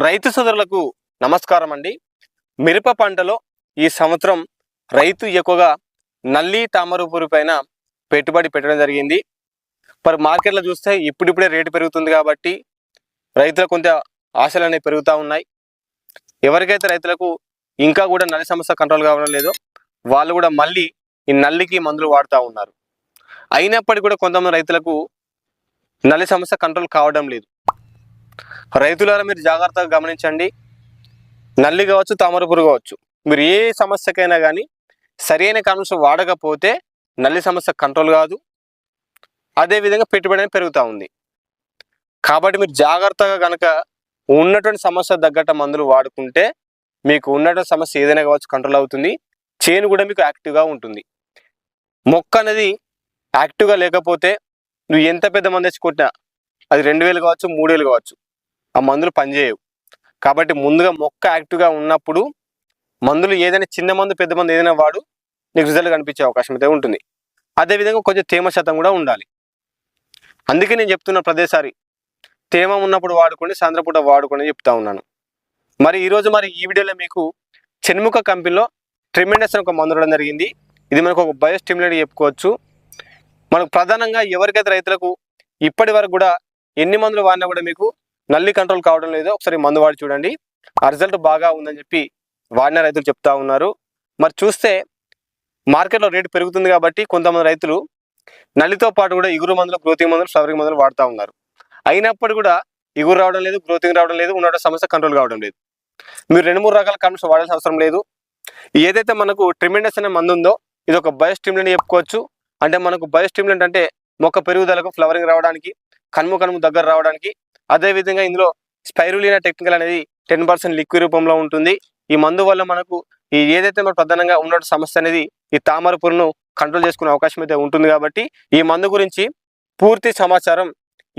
రైతు సోదరులకు నమస్కారం అండి. మిరప పంటలో ఈ సంవత్సరం రైతు ఎక్కువగా నల్లి తామర పురుగు పైన పెట్టుబడి పెట్టడం జరిగింది. మరి మార్కెట్లో చూస్తే ఇప్పుడిప్పుడే రేటు పెరుగుతుంది కాబట్టి రైతులకు కొంత ఆశలు అనేవి పెరుగుతూ ఉన్నాయి. ఎవరికైతే రైతులకు ఇంకా కూడా నల్లి సమస్య కంట్రోల్ కావడం లేదో వాళ్ళు కూడా మళ్ళీ ఈ నల్లికి మందులు వాడుతూ ఉన్నారు. అయినప్పటికీ కూడా కొంతమంది రైతులకు నల్లి సమస్య కంట్రోల్ కావడం లేదు. రైతులారా మీరు జాగ్రత్తగా గమనించండి. నల్లి కావచ్చు, తామర పురుగు కావచ్చు, మీరు ఏ సమస్యకైనా కానీ సరైన కాన్సెప్ట్ వాడకపోతే నల్లి సమస్య కంట్రోల్ కాదు, అదేవిధంగా పెట్టుబడి అనేది పెరుగుతూ ఉంది. కాబట్టి మీరు జాగ్రత్తగా కనుక ఉన్నటువంటి సమస్య తగ్గట్టు మందులు వాడుకుంటే మీకు ఉన్నటువంటి సమస్య ఏదైనా కావచ్చు కంట్రోల్ అవుతుంది. చేను కూడా మీకు యాక్టివ్గా ఉంటుంది. మొక్క అనేది యాక్టివ్గా లేకపోతే నువ్వు ఎంత పెద్ద మందు తెచ్చి కొట్టినా అది 2000 కావచ్చు, 3000 కావచ్చు, ఆ మందులు పనిచేయవు. కాబట్టి ముందుగా మొక్క యాక్టివ్గా ఉన్నప్పుడు మందులు ఏదైనా చిన్న మందు పెద్ద మందు ఏదైనా వాడు నీకు రిజల్ట్ కనిపించే అవకాశం అయితే ఉంటుంది. అదేవిధంగా కొంచెం తేమ శాతం కూడా ఉండాలి. అందుకే నేను చెప్తున్న ప్రతిసారి తేమ ఉన్నప్పుడు వాడుకోండి, సాయంత్రం పూట వాడుకోండి చెప్తా ఉన్నాను. మరి ఈరోజు ఈ వీడియోలో మీకు చెన్ముఖ కంపెనీలో ట్రిమెండస్ అని ఒక మందు ఉండడం జరిగింది. ఇది మనకు ఒక బయో స్టిమ్యులేట్ చెప్పుకోవచ్చు. మనకు ప్రధానంగా ఎవరికైతే రైతులకు ఇప్పటి వరకు కూడా ఎన్ని మందులు వాడినా కూడా మీకు నల్లి కంట్రోల్ కావడం లేదో ఒకసారి మందు వాడి చూడండి. ఆ రిజల్ట్ బాగా ఉందని చెప్పి వాడిన రైతులు చెప్తా ఉన్నారు. మరి చూస్తే మార్కెట్లో రేటు పెరుగుతుంది కాబట్టి కొంతమంది రైతులు నల్లితో పాటు కూడా ఇగురు మందులు, గ్రోతింగ్ మందులు, ఫ్లవరింగ్ మందులు వాడుతూ ఉన్నారు. అయినప్పుడు కూడా ఇగురు రావడం లేదు, గ్రోతింగ్ రావడం లేదు, ఉన్న సమస్య కంట్రోల్ కావడం లేదు. మీరు 2-3 రకాల కాన్సెప్ట్స్ వాడాల్సిన అవసరం లేదు. ఏదైతే మనకు ట్రిమెండస్ అనే మందు ఉందో ఇది ఒక బయో స్టిమ్యులేట్ చెప్పుకోవచ్చు. అంటే మనకు బయో స్టిమ్యులేట్ అంటే మొక్క పెరుగుదలకు, ఫ్లవరింగ్ రావడానికి, కనుము దగ్గర రావడానికి, అదేవిధంగా ఇందులో స్పైరులినా టెక్నికల్ అనేది 10% లిక్విడ్ రూపంలో ఉంటుంది. ఈ మందు వల్ల మనకు ఈ ఏదైతే మన ప్రధానంగా ఉన్న సమస్య అనేది ఈ తామర పురుగును కంట్రోల్ చేసుకునే అవకాశం అయితే ఉంటుంది. కాబట్టి ఈ మందు గురించి పూర్తి సమాచారం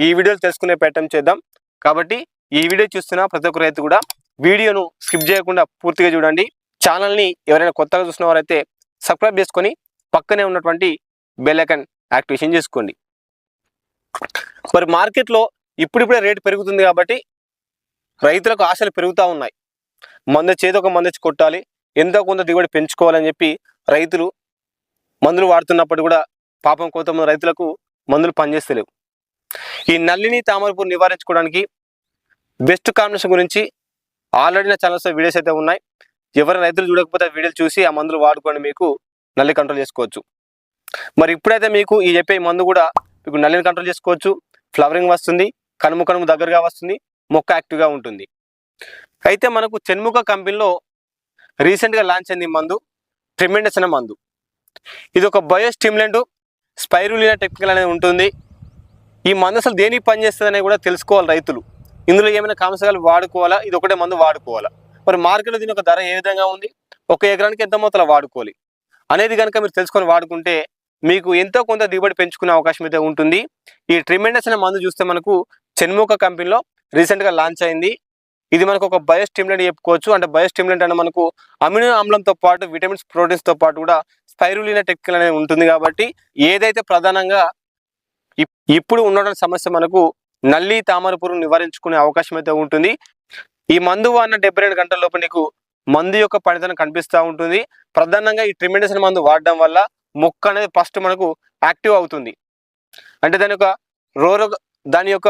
ఈ వీడియోలో తెలుసుకునే ప్రయత్నం చేద్దాం. కాబట్టి ఈ వీడియో చూస్తున్న ప్రతి ఒక్క రైతు కూడా వీడియోను స్కిప్ చేయకుండా పూర్తిగా చూడండి. ఛానల్ని ఎవరైనా కొత్తగా చూసిన వారైతే సబ్స్క్రైబ్ చేసుకొని పక్కనే ఉన్నటువంటి బెల్ ఐకాన్ యాక్టివేషన్ చేసుకోండి. మరి మార్కెట్లో ఇప్పుడిప్పుడే రేటు పెరుగుతుంది కాబట్టి రైతులకు ఆశలు పెరుగుతూ ఉన్నాయి. చేదొక మందు తెచ్చి కొట్టాలి, ఎంతో కొంత దిగుబడి పెంచుకోవాలని చెప్పి రైతులు మందులు వాడుతున్నప్పుడు కూడా పాపం కొంతమంది రైతులకు మందులు పనిచేస్తలేవు. ఈ నల్లిని తామర పురుగు నివారించుకోవడానికి బెస్ట్ కాంబినేషన్ గురించి ఆల్రెడీ నా ఛానల్స్లో వీడియోస్ అయితే ఉన్నాయి. ఎవరైనా రైతులు చూడకపోతే వీడియోలు చూసి ఆ మందులు వాడుకొని మీకు నల్లి కంట్రోల్ చేసుకోవచ్చు. మరి ఇప్పుడైతే మీకు ఈ చెప్పే మందు కూడా మీకు నల్లిని కంట్రోల్ చేసుకోవచ్చు. ఫ్లవరింగ్ వస్తుంది, కనుము దగ్గరగా వస్తుంది, మొక్క యాక్టివ్గా ఉంటుంది. అయితే మనకు చెన్ముఖ కంపెనీలో రీసెంట్గా లాంచ్ అయింది మందు ట్రిమెండస్ అనే మందు. ఇది ఒక బయో స్టిమ్యులెంట్, స్పైరులినా టెక్నికల్ అనేది ఉంటుంది. ఈ మందు అసలు దేనికి పనిచేస్తుంది అనేది కూడా తెలుసుకోవాలి రైతులు. ఇందులో ఏమైనా కాంశాలు వాడుకోవాలా, ఇది ఒకటే మందు వాడుకోవాలా, మరి మార్కెట్లో దీని ఒక ధర ఏ విధంగా ఉంది, ఒక ఎకరానికి ఎంత మొత్తంలో వాడుకోవాలి అనేది కనుక మీరు తెలుసుకొని వాడుకుంటే మీకు ఎంతో కొంత దిగుబడి పెంచుకునే అవకాశం అయితే ఉంటుంది. ఈ ట్రిమెండస్ అనే మందు చూస్తే మనకు చెన్ముఖ కంపెనీలో రీసెంట్గా లాంచ్ అయింది. ఇది మనకు ఒక బయో స్టిమ్యులెంట్ చెప్పుకోవచ్చు. అంటే బయో స్టిమ్యులెంట్ అంటే మనకు అమినో ఆమ్లంతో పాటు విటమిన్స్, ప్రోటీన్స్తో పాటు కూడా స్పైరులినా టెక్నికల్ అనేది ఉంటుంది. కాబట్టి ఏదైతే ప్రధానంగా ఇప్పుడు ఉన్న సమస్య మనకు నల్లి తామర పురుగు నివారించుకునే అవకాశం అయితే ఉంటుంది. ఈ మందు వాడిన 72 గంటల లోపు నీకు మందు యొక్క పనితనం కనిపిస్తూ ఉంటుంది. ప్రధానంగా ఈ ట్రిమెండస్ అనే మందు వాడడం వల్ల మొక్క అనేది ఫస్ట్ మనకు యాక్టివ్ అవుతుంది. అంటే దాని యొక్క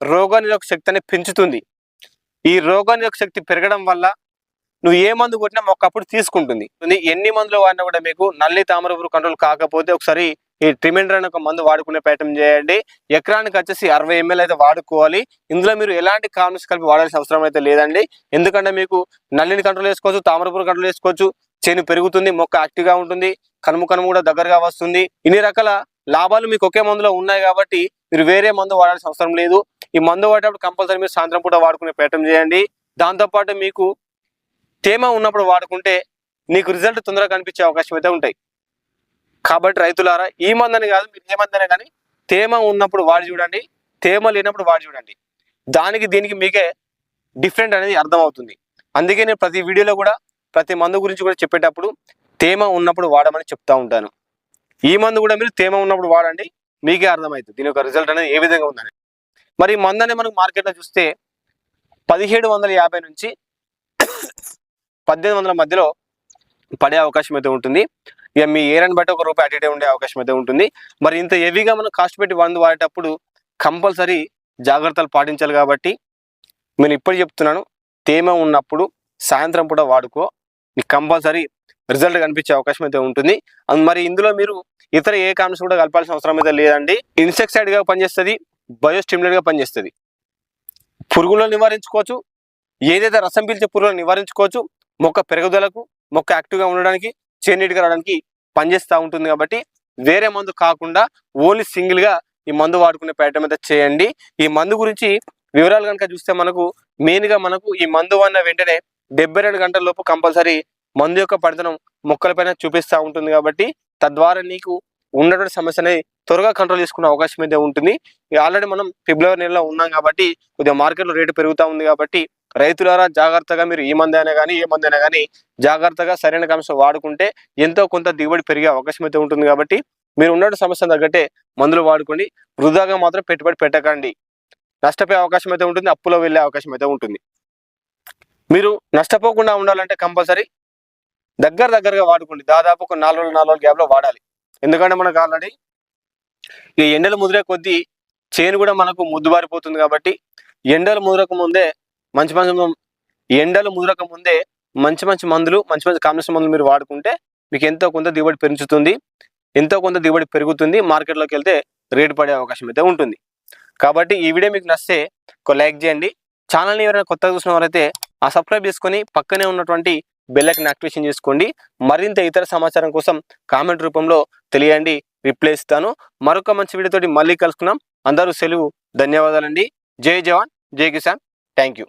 రోగనిరోధక శక్తి అనేది పెంచుతుంది. ఈ రోగనిరోధక శక్తి పెరగడం వల్ల నువ్వు ఏ మందు కొట్టినా మొక్క అప్పుడు తీసుకుంటుంది. ఎన్ని మందులు వాడినా కూడా మీకు నల్లి తామర పురుగు కంట్రోల్ కాకపోతే ఒకసారి ఈ ట్రిమెండర్ అనే ఒక మందు వాడుకునే ప్రయత్నం చేయండి. ఎకరానికి వచ్చేసి 60 ml అయితే వాడుకోవాలి. ఇందులో మీరు ఎలాంటి కాంబినేషన్ కలిపి వాడాల్సిన అవసరం అయితే లేదండి. ఎందుకంటే మీకు నల్లిని కంట్రోల్ చేసుకోవచ్చు, తామర పురుగు కంట్రోల్ చేసుకోవచ్చు, చేను పెరుగుతుంది, మొక్క యాక్టివ్గా ఉంటుంది, కనుము కూడా దగ్గరగా వస్తుంది. ఇన్ని రకాల లాభాలు మీకు ఒకే మందులో ఉన్నాయి కాబట్టి మీరు వేరే మందు వాడాల్సిన అవసరం లేదు. ఈ మందు వాడేటప్పుడు కంపల్సరీ మీరు సాయంత్రం పూట వాడుకునే ప్రయత్నం చేయండి. దాంతోపాటు మీకు తేమ ఉన్నప్పుడు వాడుకుంటే నీకు రిజల్ట్ తొందరగా కనిపించే అవకాశం అయితే ఉంటాయి. కాబట్టి రైతులారా ఈ మందని కాదు, మీరు ఏ మందనే కానీ తేమ ఉన్నప్పుడు వాడి చూడండి, తేమ లేనప్పుడు వాడి చూడండి. దానికి దీనికి మీకే డిఫరెంట్ అనేది అర్థమవుతుంది. అందుకే నేను ప్రతి వీడియోలో కూడా ప్రతి మందు గురించి కూడా చెప్పేటప్పుడు తేమ ఉన్నప్పుడు వాడమని చెప్తా ఉంటాను. ఈ మందు కూడా మీరు తేమ ఉన్నప్పుడు వాడండి, మీకే అర్థమవుతుంది దీని యొక్క రిజల్ట్ అనేది ఏ విధంగా ఉందని. మరి ఈ మందు అనేది మనకు మార్కెట్లో చూస్తే 1750 నుంచి 1800 మధ్యలో పడే అవకాశం అయితే ఉంటుంది. ఇక మీ ఏరియాని బట్టి ఒక రూపాయి అటు ఇటే ఉండే అవకాశం అయితే ఉంటుంది. మరి ఇంత హెవీగా మనం కాస్ట్ పెట్టి మందు వాడేటప్పుడు కంపల్సరీ జాగ్రత్తలు పాటించాలి. కాబట్టి నేను ఇప్పుడు చెప్తున్నాను, తేమ ఉన్నప్పుడు సాయంత్రం పూట వాడుకో, నీకు కంపల్సరీ రిజల్ట్ కనిపించే అవకాశం అయితే ఉంటుంది. మరి ఇందులో మీరు ఇతర ఏ కాంప్లెక్స్ కూడా కలపాల్సిన అవసరం అయితే లేదండి. ఇన్సెక్సైడ్గా పనిచేస్తుంది, బయోస్టిమ్యులేట్గా పనిచేస్తుంది. పురుగులను నివారించుకోవచ్చు, ఏదైతే రసం పీల్చే పురుగులను నివారించుకోవచ్చు, మొక్క పెరుగుదలకు, మొక్క యాక్టివ్గా ఉండడానికి, చేనీటిగా రావడానికి పనిచేస్తూ ఉంటుంది. కాబట్టి వేరే మందు కాకుండా ఓన్లీ సింగిల్గా ఈ మందు వాడుకునే ప్రయత్నం అయితే చేయండి. ఈ మందు గురించి వివరాలు కనుక చూస్తే మెయిన్గా మనకు ఈ మందు వాడిన వెంటనే 72 గంటల లోపు కంపల్సరీ మందు యొక్క పనితనం మొక్కలపైన చూపిస్తూ ఉంటుంది. కాబట్టి తద్వారా నీకు ఉన్నటువంటి సమస్యని త్వరగా కంట్రోల్ చేసుకునే అవకాశం అయితే ఉంటుంది. ఆల్రెడీ మనం ఫిబ్రవరి నెలలో ఉన్నాం కాబట్టి కొద్దిగా మార్కెట్లో రేటు పెరుగుతూ ఉంది. కాబట్టి రైతులారా జాగ్రత్తగా మీరు ఈ మందైనా కానీ ఏ మందైనా కానీ జాగ్రత్తగా సరైన కాంప్లెక్స్ వాడుకుంటే ఎంతో కొంత దిగుబడి పెరిగే అవకాశం అయితే ఉంటుంది. కాబట్టి మీరు ఉన్న సమస్య తగ్గట్టే మందులు వాడుకోండి. వృధాగా మాత్రం పెట్టుబడి పెట్టకండి. నష్టపోయే అవకాశం అయితే ఉంటుంది, అప్పులో వెళ్ళే అవకాశం అయితే ఉంటుంది. మీరు నష్టపోకుండా ఉండాలంటే కంపల్సరీ దగ్గరగా వాడుకోండి. దాదాపు ఒక 4 రోజుల గ్యాప్లో వాడాలి. ఎందుకంటే మనకు ఆల్రెడీ ఈ ఎండలు ముదిరే కొద్దీ చేను కూడా మనకు ముద్దుబారిపోతుంది. కాబట్టి ఎండలు ముదరక ముందే మంచి మందులు, మంచి కాంప్లెక్స్ మందులు మీరు వాడుకుంటే మీకు ఎంతో కొంత దిగుబడి పెంచుతుంది, ఎంతో కొంత దిగుబడి పెరుగుతుంది. మార్కెట్లోకి వెళ్తే రేటు పడే అవకాశం అయితే ఉంటుంది. కాబట్టి ఈ వీడియో మీకు నచ్చితే ఒక లైక్ చేయండి. ఛానల్ని ఎవరైనా కొత్తగా చూసిన వారైతే సబ్స్క్రైబ్ చేసుకొని పక్కనే ఉన్నటువంటి బెల్ ఐకాన్ యాక్టివేషన్ చేసుకోండి. మరింత ఇతర సమాచారం కోసం కామెంట్ రూపంలో తెలియండి, రిప్లై ఇస్తాను. మరొక మంచి వీడియోతోటి మళ్ళీ కలుసుకున్నాం. అందరూ సెలవు. ధన్యవాదాలండి. జై జవాన్, జై కిసాన్. Thank you.